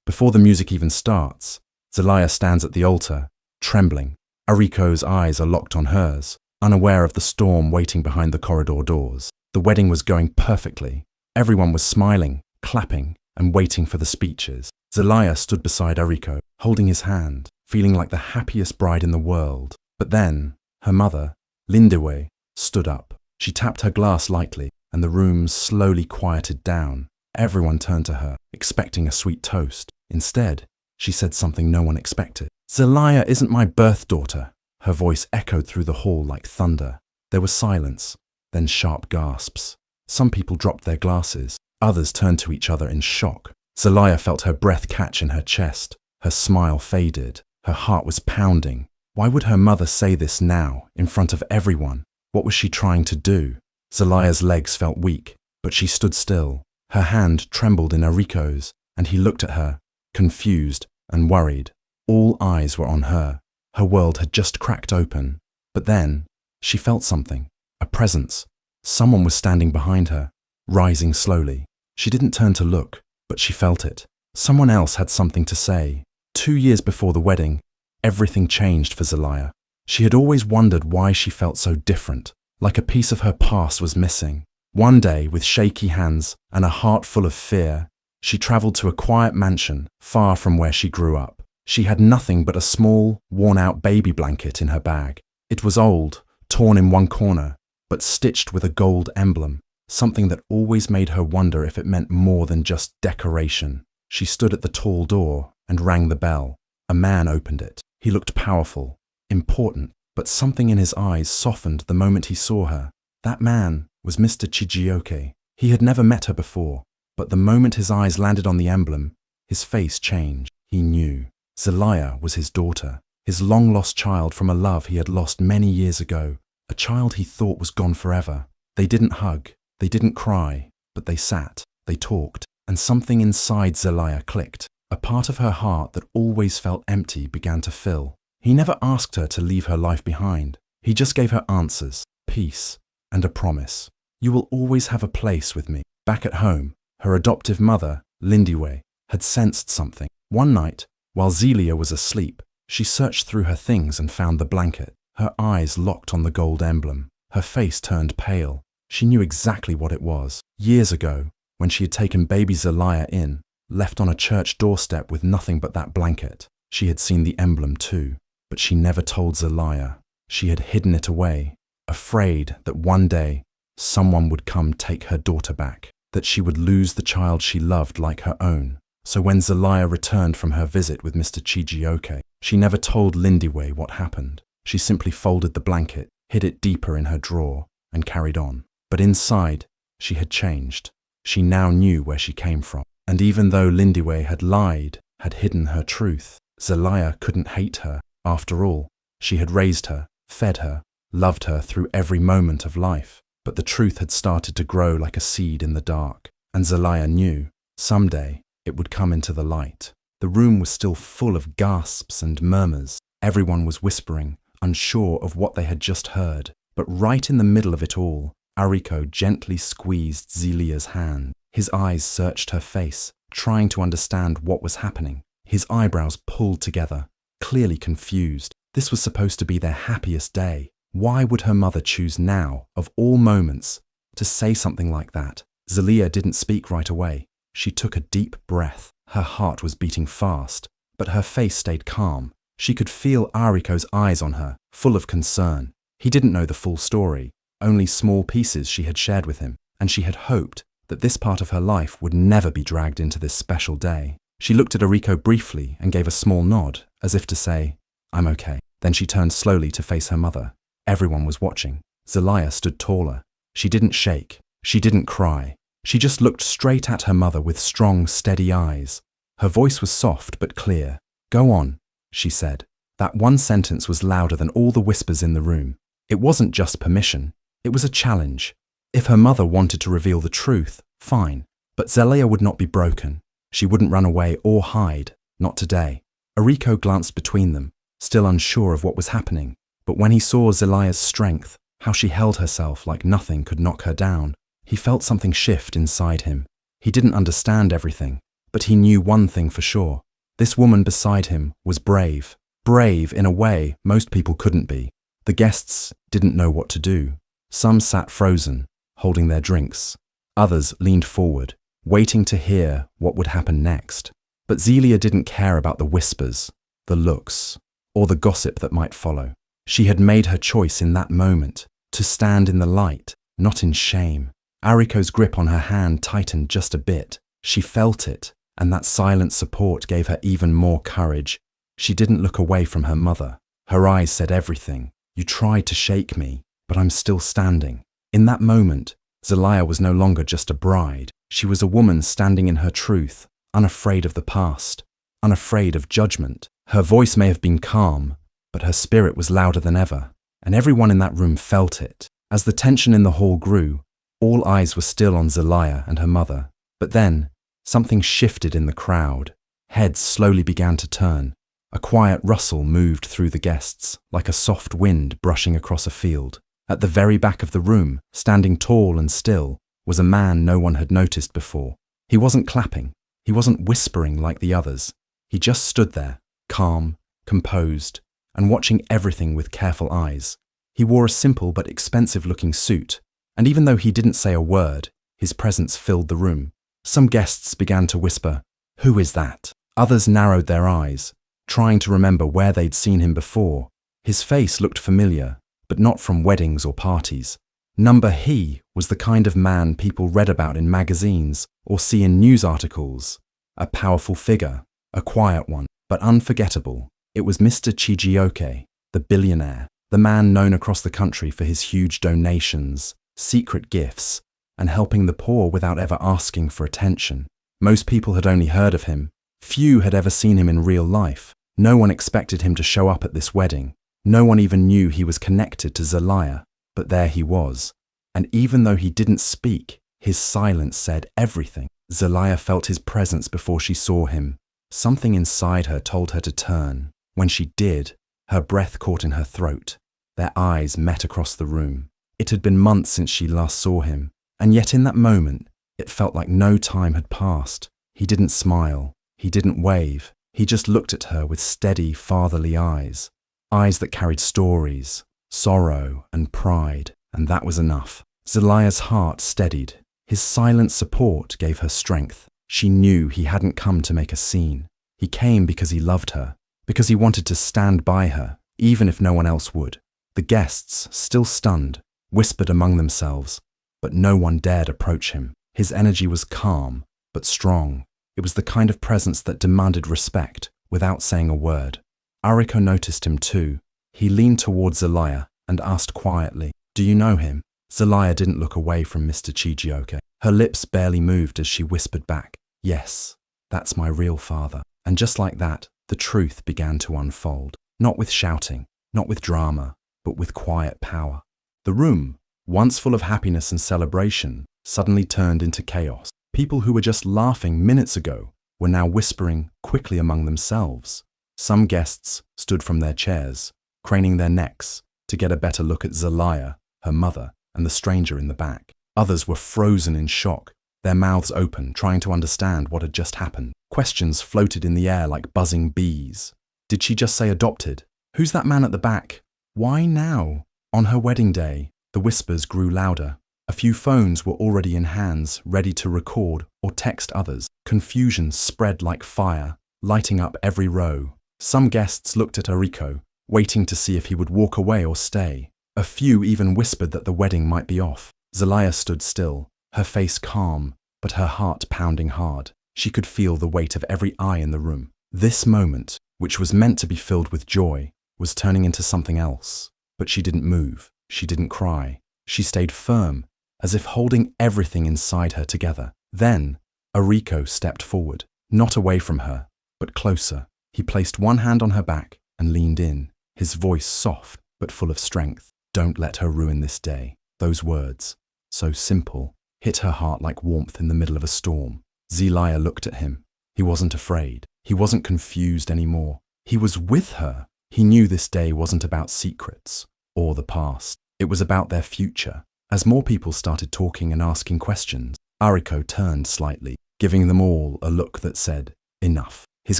Before the music even starts, Zelaya stands at the altar, trembling. Ariko's eyes are locked on hers, unaware of the storm waiting behind the corridor doors. The wedding was going perfectly. Everyone was smiling, clapping, and waiting for the speeches. Zelaya stood beside Ariko, holding his hand, feeling like the happiest bride in the world. But then, her mother, Lindiwe, stood up. She tapped her glass lightly, and the room slowly quieted down. Everyone turned to her, expecting a sweet toast. Instead, she said something no one expected. "Zelaya isn't my birth daughter." Her voice echoed through the hall like thunder. There was silence, then sharp gasps. Some people dropped their glasses. Others turned to each other in shock. Zelaya felt her breath catch in her chest. Her smile faded. Her heart was pounding. Why would her mother say this now, in front of everyone? What was she trying to do? Zelaya's legs felt weak, but she stood still. Her hand trembled in Ariko's, and he looked at her, confused and worried. All eyes were on her. Her world had just cracked open. But then, she felt something. A presence. Someone was standing behind her, rising slowly. She didn't turn to look, but she felt it. Someone else had something to say. 2 years before the wedding, everything changed for Zelaya. She had always wondered why she felt so different, like a piece of her past was missing. One day, with shaky hands and a heart full of fear, she traveled to a quiet mansion far from where she grew up. She had nothing but a small, worn-out baby blanket in her bag. It was old, torn in one corner, but stitched with a gold emblem, something that always made her wonder if it meant more than just decoration. She stood at the tall door and rang the bell. A man opened it. He looked powerful, important, but something in his eyes softened the moment he saw her. That man was Mr. Chijioke. He had never met her before, but the moment his eyes landed on the emblem, his face changed. He knew. Zelaya was his daughter, his long-lost child from a love he had lost many years ago, a child he thought was gone forever. They didn't hug, they didn't cry, but they sat, they talked, and something inside Zelaya clicked. A part of her heart that always felt empty began to fill. He never asked her to leave her life behind. He just gave her answers, peace, and a promise. "You will always have a place with me." Back at home, her adoptive mother, Lindiwe, had sensed something. One night, while Zelia was asleep, she searched through her things and found the blanket. Her eyes locked on the gold emblem. Her face turned pale. She knew exactly what it was. Years ago, when she had taken baby Zelaya in, left on a church doorstep with nothing but that blanket, she had seen the emblem too. But she never told Zelaya. She had hidden it away, afraid that one day someone would come take her daughter back, that she would lose the child she loved like her own. So when Zelaya returned from her visit with Mr. Chijioke, she never told Lindiwe what happened. She simply folded the blanket, hid it deeper in her drawer, and carried on. But inside, she had changed. She now knew where she came from. And even though Lindiwe had lied, had hidden her truth, Zelaya couldn't hate her. After all, she had raised her, fed her, loved her through every moment of life. But the truth had started to grow like a seed in the dark, and Zelaya knew, someday, it would come into the light. The room was still full of gasps and murmurs. Everyone was whispering, unsure of what they had just heard. But right in the middle of it all, Ariko gently squeezed Zelia's hand. His eyes searched her face, trying to understand what was happening. His eyebrows pulled together, clearly confused. This was supposed to be their happiest day. Why would her mother choose now, of all moments, to say something like that? Zelia didn't speak right away. She took a deep breath. Her heart was beating fast, but her face stayed calm. She could feel Ariko's eyes on her, full of concern. He didn't know the full story, only small pieces she had shared with him, and she had hoped that this part of her life would never be dragged into this special day. She looked at Ariko briefly and gave a small nod, as if to say, "I'm okay." Then she turned slowly to face her mother. Everyone was watching. Zelaya stood taller. She didn't shake. She didn't cry. She just looked straight at her mother with strong, steady eyes. Her voice was soft but clear. "Go on," she said. That one sentence was louder than all the whispers in the room. It wasn't just permission. It was a challenge. If her mother wanted to reveal the truth, fine. But Zelaya would not be broken. She wouldn't run away or hide. Not today. Ariko glanced between them, still unsure of what was happening. But when he saw Zelaya's strength, how she held herself like nothing could knock her down, he felt something shift inside him. He didn't understand everything, But he knew one thing for sure. This woman beside him was brave. Brave in a way most people couldn't be. The guests didn't know what to do. Some sat frozen, holding their drinks. Others leaned forward, waiting to hear what would happen next. But Zelia didn't care about the whispers, the looks, or the gossip that might follow. She had made her choice in that moment, to stand in the light, not in shame. Ariko's grip on her hand tightened just a bit. She felt it, and that silent support gave her even more courage. She didn't look away from her mother. Her eyes said everything. You tried to shake me, but I'm still standing. In that moment, Zelia was no longer just a bride. She was a woman standing in her truth, unafraid of the past, unafraid of judgment. Her voice may have been calm, but her spirit was louder than ever, and everyone in that room felt it. As the tension in the hall grew, all eyes were still on Zelia and her mother. But then, something shifted in the crowd. Heads slowly began to turn. A quiet rustle moved through the guests, like a soft wind brushing across a field. At the very back of the room, standing tall and still, was a man no one had noticed before. He wasn't clapping. He wasn't whispering like the others. He just stood there, calm, composed, and watching everything with careful eyes. He wore a simple but expensive-looking suit, and even though he didn't say a word, his presence filled the room. Some guests began to whisper, "Who is that?" Others narrowed their eyes, trying to remember where they'd seen him before. His face looked familiar, but not from weddings or parties. He was the kind of man people read about in magazines or see in news articles. A powerful figure, a quiet one, but unforgettable. It was Mr. Chijioke, the billionaire, the man known across the country for his huge donations, secret gifts, and helping the poor without ever asking for attention. Most people had only heard of him. Few had ever seen him in real life. No one expected him to show up at this wedding. No one even knew he was connected to Zelia, but there he was. And even though he didn't speak, his silence said everything. Zelia felt his presence before she saw him. Something inside her told her to turn. When she did, her breath caught in her throat. Their eyes met across the room. It had been months since she last saw him, and yet in that moment, it felt like no time had passed. He didn't smile. He didn't wave. He just looked at her with steady, fatherly eyes. Eyes that carried stories, sorrow, and pride, and that was enough. Zelia's heart steadied. His silent support gave her strength. She knew he hadn't come to make a scene. He came because he loved her, because he wanted to stand by her, even if no one else would. The guests, still stunned, whispered among themselves, but no one dared approach him. His energy was calm, but strong. It was the kind of presence that demanded respect without saying a word. Ariko noticed him too. He leaned towards Zelia and asked quietly, "Do you know him?" Zelia didn't look away from Mr. Chijioke. Her lips barely moved as she whispered back, "Yes, that's my real father." And just like that, the truth began to unfold. Not with shouting, not with drama, but with quiet power. The room, once full of happiness and celebration, suddenly turned into chaos. People who were just laughing minutes ago were now whispering quickly among themselves. Some guests stood from their chairs, craning their necks to get a better look at Zelia, her mother, and the stranger in the back. Others were frozen in shock, their mouths open, trying to understand what had just happened. Questions floated in the air like buzzing bees. Did she just say adopted? Who's that man at the back? Why now? On her wedding day, the whispers grew louder. A few phones were already in hands, ready to record or text others. Confusion spread like fire, lighting up every row. Some guests looked at Ariko, waiting to see if he would walk away or stay. A few even whispered that the wedding might be off. Zelia stood still, her face calm, but her heart pounding hard. She could feel the weight of every eye in the room. This moment, which was meant to be filled with joy, was turning into something else. But she didn't move. She didn't cry. She stayed firm, as if holding everything inside her together. Then, Ariko stepped forward, not away from her, but closer. He placed one hand on her back and leaned in, his voice soft but full of strength. "Don't let her ruin this day." Those words, so simple, hit her heart like warmth in the middle of a storm. Zelia looked at him. He wasn't afraid. He wasn't confused anymore. He was with her. He knew this day wasn't about secrets or the past. It was about their future. As more people started talking and asking questions, Ariko turned slightly. giving them all a look that said, enough. His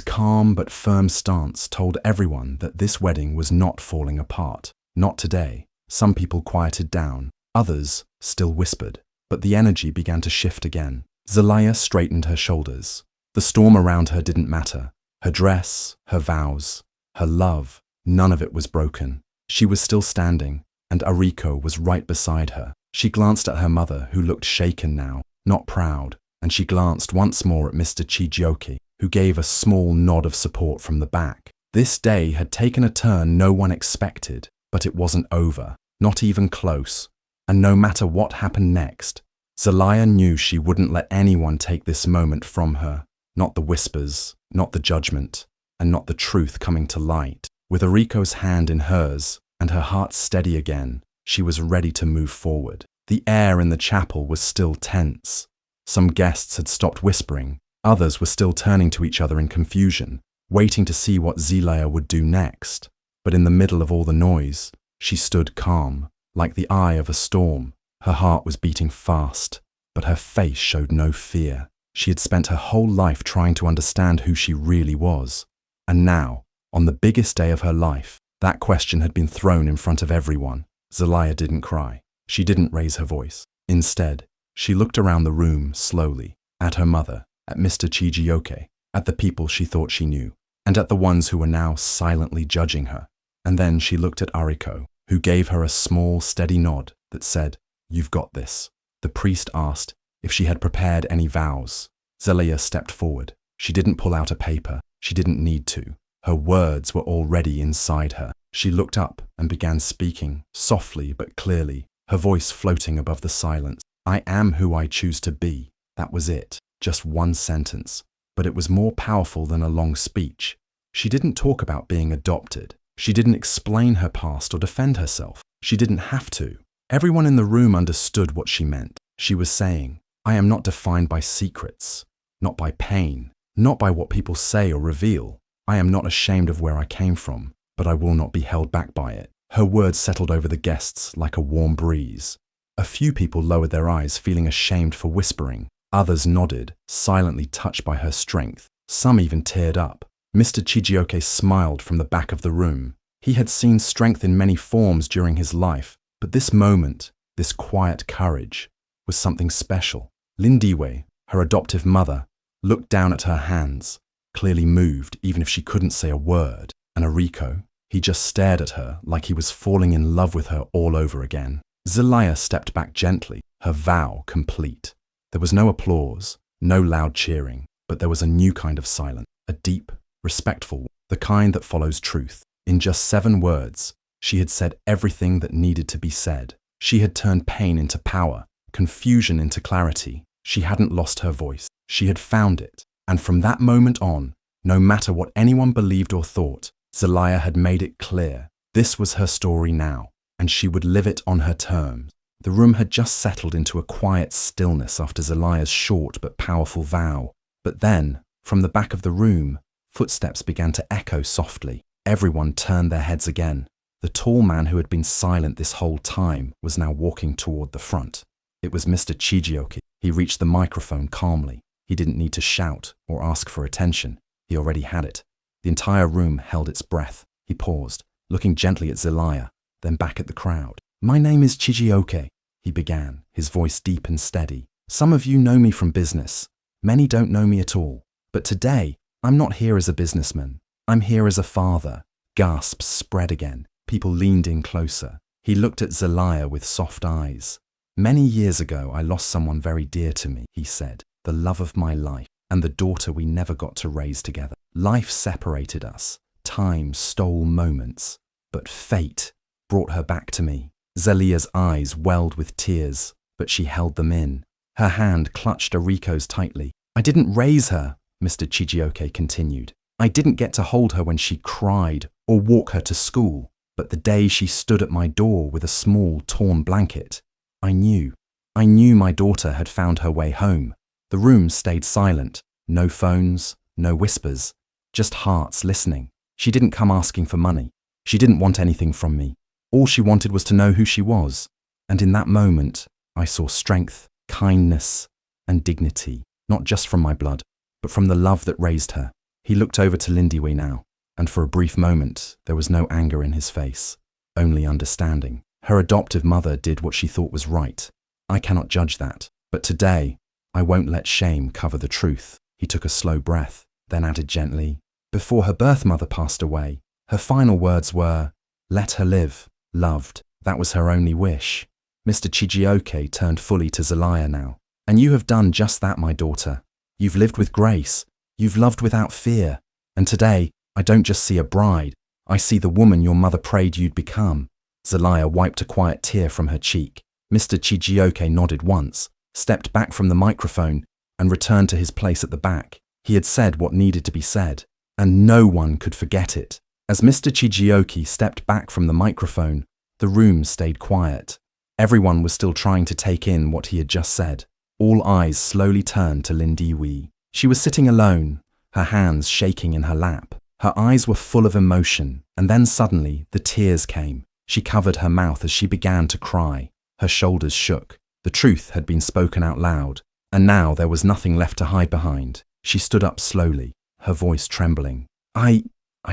calm but firm stance told everyone that this wedding was not falling apart. Not today. Some people quieted down, others still whispered, but the energy began to shift again. Zelaya straightened her shoulders. The storm around her didn't matter. Her dress, her vows, her love, none of it was broken. She was still standing, and Ariko was right beside her. She glanced at her mother, who looked shaken now, not proud, and she glanced once more at Mr. Chijioke, who gave a small nod of support from the back. This day had taken a turn no one expected, but it wasn't over, not even close. And no matter what happened next, Zelaya knew she wouldn't let anyone take this moment from her. Not the whispers, not the judgment, and not the truth coming to light. With Ariko's hand in hers, and her heart steady again, she was ready to move forward. The air in the chapel was still tense. Some guests had stopped whispering, others were still turning to each other in confusion, waiting to see what Zelaya would do next. But in the middle of all the noise, she stood calm, like the eye of a storm. Her heart was beating fast, but her face showed no fear. She had spent her whole life trying to understand who she really was. And now, on the biggest day of her life, that question had been thrown in front of everyone. Zelaya didn't cry. She didn't raise her voice. Instead, she looked around the room slowly, at her mother, at Mr. Chijioke, at the people she thought she knew, and at the ones who were now silently judging her. And then she looked at Ariko, who gave her a small, steady nod that said, "You've got this." The priest asked if she had prepared any vows. Zelaya stepped forward. She didn't pull out a paper. She didn't need to. Her words were already inside her. She looked up and began speaking, softly but clearly, her voice floating above the silence. "I am who I choose to be." That was it. Just one sentence. But it was more powerful than a long speech. She didn't talk about being adopted. She didn't explain her past or defend herself. She didn't have to. Everyone in the room understood what she meant. She was saying, "I am not defined by secrets, not by pain, not by what people say or reveal. I am not ashamed of where I came from, but I will not be held back by it." Her words settled over the guests like a warm breeze. A few people lowered their eyes, feeling ashamed for whispering. Others nodded, silently touched by her strength. Some even teared up. Mr. Chijioke smiled from the back of the room. He had seen strength in many forms during his life, but this moment, this quiet courage, was something special. Lindiwe, her adoptive mother, looked down at her hands, clearly moved even if she couldn't say a word. And Ariko, he just stared at her like he was falling in love with her all over again. Zelaya stepped back gently, her vow complete. There was no applause, no loud cheering, but there was a new kind of silence, a deep, respectful one, the kind that follows truth. In just 7 words, she had said everything that needed to be said. She had turned pain into power, confusion into clarity. She hadn't lost her voice. She had found it. And from that moment on, no matter what anyone believed or thought, Zelaya had made it clear. This was her story now, and she would live it on her terms. The room had just settled into a quiet stillness after Zelaya's short but powerful vow. But then, from the back of the room, footsteps began to echo softly. Everyone turned their heads again. The tall man who had been silent this whole time was now walking toward the front. It was Mr. Chijioke. He reached the microphone calmly. He didn't need to shout or ask for attention. He already had it. The entire room held its breath. He paused, looking gently at Zelaya, then back at the crowd. "My name is Chijioke," he began, his voice deep and steady. "Some of you know me from business. Many don't know me at all. But today, I'm not here as a businessman. I'm here as a father." Gasps spread again. People leaned in closer. He looked at Zelaya with soft eyes. "Many years ago, I lost someone very dear to me," he said. "The love of my life, and the daughter we never got to raise together. Life separated us. Time stole moments. But fate brought her back to me." Zelia's eyes welled with tears, but she held them in. Her hand clutched Ariko's tightly. "I didn't raise her," Mr. Chijioke continued. "I didn't get to hold her when she cried or walk her to school. But the day she stood at my door with a small, torn blanket, I knew my daughter had found her way home." The room stayed silent. No phones, no whispers, just hearts listening. She didn't come asking for money. She didn't want anything from me. All she wanted was to know who she was. And in that moment, I saw strength, kindness, and dignity. not just from my blood, but from the love that raised her. He looked over to Lindiwe now, and for a brief moment, there was no anger in his face, only understanding. Her adoptive mother did what she thought was right. I cannot judge that, but today, I won't let shame cover the truth. He took a slow breath, then added gently, before her birth mother passed away, her final words were, let her live, loved. That was her only wish. Mr. Chijioke turned fully to Zelaya now. And you have done just that, my daughter. You've lived with grace. You've loved without fear. And today, I don't just see a bride. I see the woman your mother prayed you'd become. Zelaya wiped a quiet tear from her cheek. Mr. Chijioke nodded once, stepped back from the microphone, and returned to his place at the back. He had said what needed to be said, and no one could forget it. As Mr. Chijioke stepped back from the microphone, the room stayed quiet. Everyone was still trying to take in what he had just said. All eyes slowly turned to Lindiwe. She was sitting alone, her hands shaking in her lap. Her eyes were full of emotion, and then suddenly the tears came. She covered her mouth as she began to cry. Her shoulders shook. The truth had been spoken out loud, and now there was nothing left to hide behind. She stood up slowly, her voice trembling. I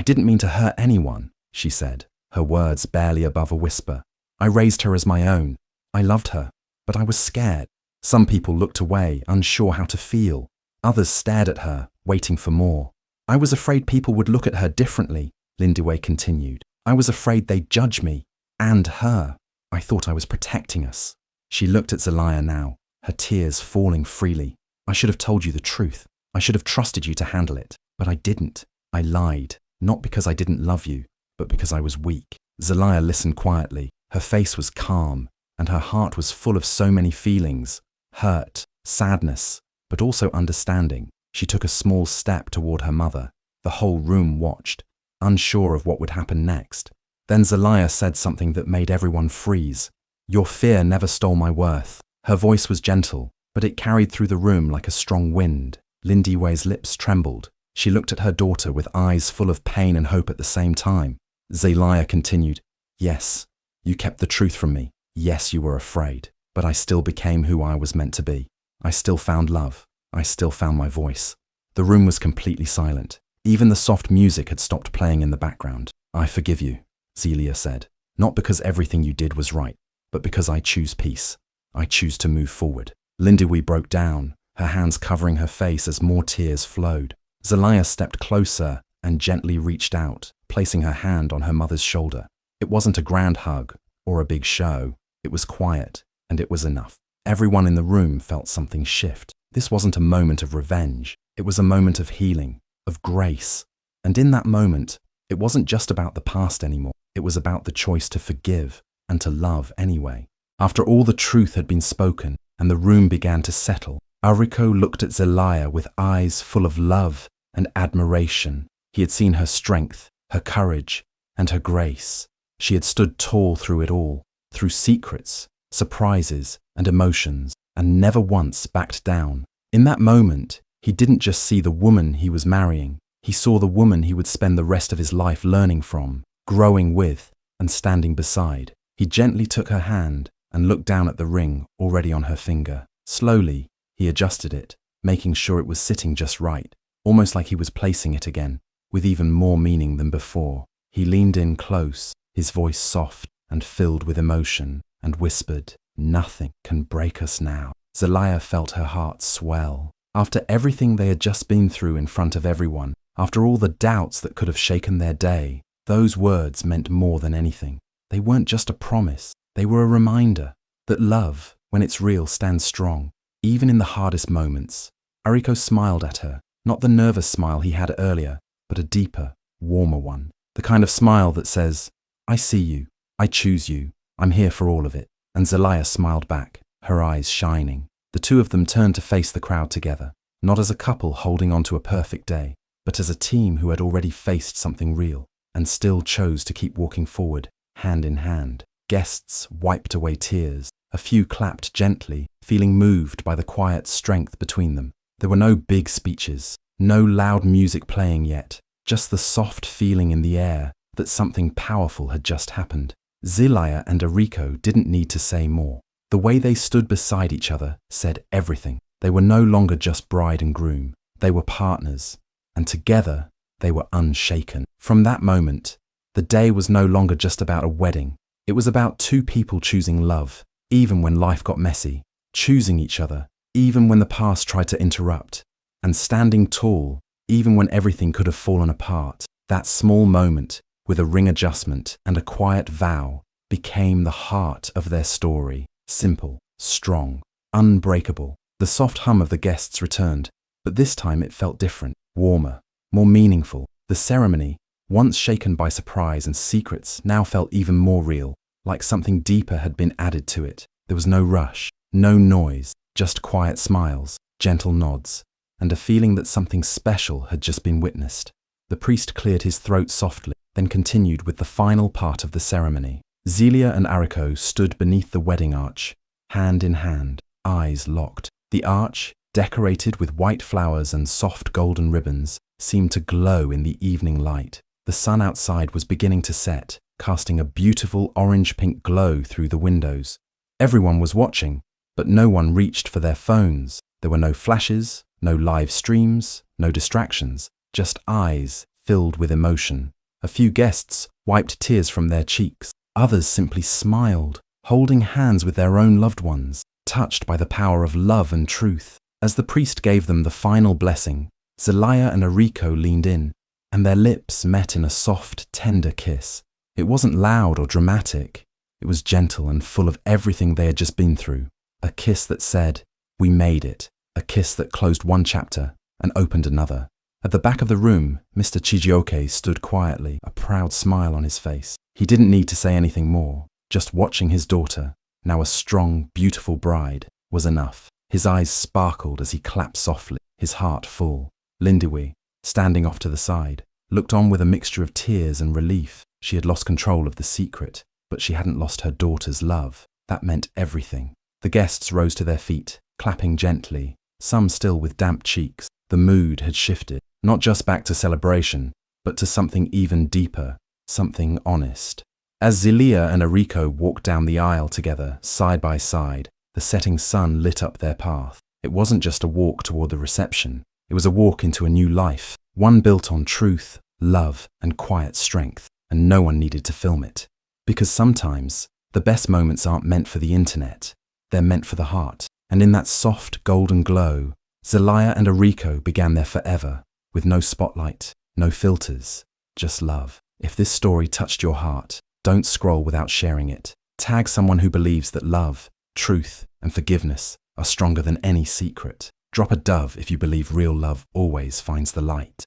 didn't mean to hurt anyone, she said, her words barely above a whisper. I raised her as my own. I loved her, but I was scared. Some people looked away, unsure how to feel. Others stared at her, waiting for more. I was afraid people would look at her differently, Lindiwe continued. I was afraid they'd judge me, and her. I thought I was protecting us. She looked at Zelaya now, her tears falling freely. I should have told you the truth. I should have trusted you to handle it, but I didn't. I lied, not because I didn't love you, but because I was weak. Zelaya listened quietly. Her face was calm, and her heart was full of so many feelings. Hurt, sadness, but also understanding. She took a small step toward her mother. The whole room watched, unsure of what would happen next. Then Zelaya said something that made everyone freeze. Your fear never stole my worth. Her voice was gentle, but it carried through the room like a strong wind. Lindiwe's lips trembled. She looked at her daughter with eyes full of pain and hope at the same time. Zelaya continued, yes, you kept the truth from me. Yes, you were afraid, but I still became who I was meant to be. I still found love. I still found my voice. The room was completely silent. Even the soft music had stopped playing in the background. I forgive you, Zelia said, not because everything you did was right, but because I choose peace. I choose to move forward. Lindiwe broke down, her hands covering her face as more tears flowed. Zelaya stepped closer and gently reached out, placing her hand on her mother's shoulder. It wasn't a grand hug or a big show. It was quiet, and it was enough. Everyone in the room felt something shift. This wasn't a moment of revenge. It was a moment of healing, of grace. And in that moment, it wasn't just about the past anymore. It was about the choice to forgive and to love anyway. After all the truth had been spoken and the room began to settle, Ariko looked at Zelaya with eyes full of love and admiration. He had seen her strength, her courage, and her grace. She had stood tall through it all, through secrets, surprises, and emotions, and never once backed down. In that moment, he didn't just see the woman he was marrying. He saw the woman he would spend the rest of his life learning from, growing with, and standing beside. He gently took her hand and looked down at the ring already on her finger. Slowly, he adjusted it, making sure it was sitting just right, almost like he was placing it again, with even more meaning than before. He leaned in close, his voice soft and filled with emotion, and whispered, "Nothing can break us now." Zelaya felt her heart swell. After everything they had just been through in front of everyone, after all the doubts that could have shaken their day, those words meant more than anything. They weren't just a promise, they were a reminder that love, when it's real, stands strong, even in the hardest moments. Ariko smiled at her, not the nervous smile he had earlier, but a deeper, warmer one. The kind of smile that says, I see you, I choose you, I'm here for all of it. And Zelaya smiled back, her eyes shining. The two of them turned to face the crowd together, not as a couple holding on to a perfect day, but as a team who had already faced something real and still chose to keep walking forward, hand in hand. Guests wiped away tears. A few clapped gently, feeling moved by the quiet strength between them. There were no big speeches, no loud music playing yet, just the soft feeling in the air that something powerful had just happened. Zelaya and Ariko didn't need to say more. The way they stood beside each other said everything. They were no longer just bride and groom. They were partners, and together they were unshaken. From that moment, the day was no longer just about a wedding. It was about two people choosing love, even when life got messy, choosing each other, even when the past tried to interrupt, and standing tall, even when everything could have fallen apart. That small moment, with a ring adjustment and a quiet vow, became the heart of their story. Simple, strong, unbreakable. The soft hum of the guests returned, but this time it felt different, warmer, more meaningful. The ceremony, once shaken by surprise and secrets, now felt even more real, like something deeper had been added to it. There was no rush, no noise, just quiet smiles, gentle nods, and a feeling that something special had just been witnessed. The priest cleared his throat softly, then continued with the final part of the ceremony. Zelia and Ariko stood beneath the wedding arch, hand in hand, eyes locked. The arch, decorated with white flowers and soft golden ribbons, seemed to glow in the evening light. The sun outside was beginning to set, casting a beautiful orange-pink glow through the windows. Everyone was watching, but no one reached for their phones. There were no flashes, no live streams, no distractions, just eyes filled with emotion. A few guests wiped tears from their cheeks. Others simply smiled, holding hands with their own loved ones, touched by the power of love and truth. As the priest gave them the final blessing, Zelaya and Ariko leaned in, and their lips met in a soft, tender kiss. It wasn't loud or dramatic. It was gentle and full of everything they had just been through. A kiss that said, "We made it." A kiss that closed one chapter and opened another. At the back of the room, Mr. Chijioke stood quietly, a proud smile on his face. He didn't need to say anything more. Just watching his daughter, now a strong, beautiful bride, was enough. His eyes sparkled as he clapped softly, his heart full. Lindiwe, standing off to the side, looked on with a mixture of tears and relief. She had lost control of the secret, but she hadn't lost her daughter's love. That meant everything. The guests rose to their feet, clapping gently, some still with damp cheeks. The mood had shifted, not just back to celebration, but to something even deeper, something honest. As Zelia and Ariko walked down the aisle together, side by side, the setting sun lit up their path. It wasn't just a walk toward the reception. It was a walk into a new life, one built on truth, love, and quiet strength, and no one needed to film it. Because sometimes, the best moments aren't meant for the internet. They're meant for the heart. And in that soft, golden glow, Zelaya and Ariko began their forever, with no spotlight, no filters, just love. If this story touched your heart, don't scroll without sharing it. Tag someone who believes that love, truth, and forgiveness are stronger than any secret. Drop a dove if you believe real love always finds the light.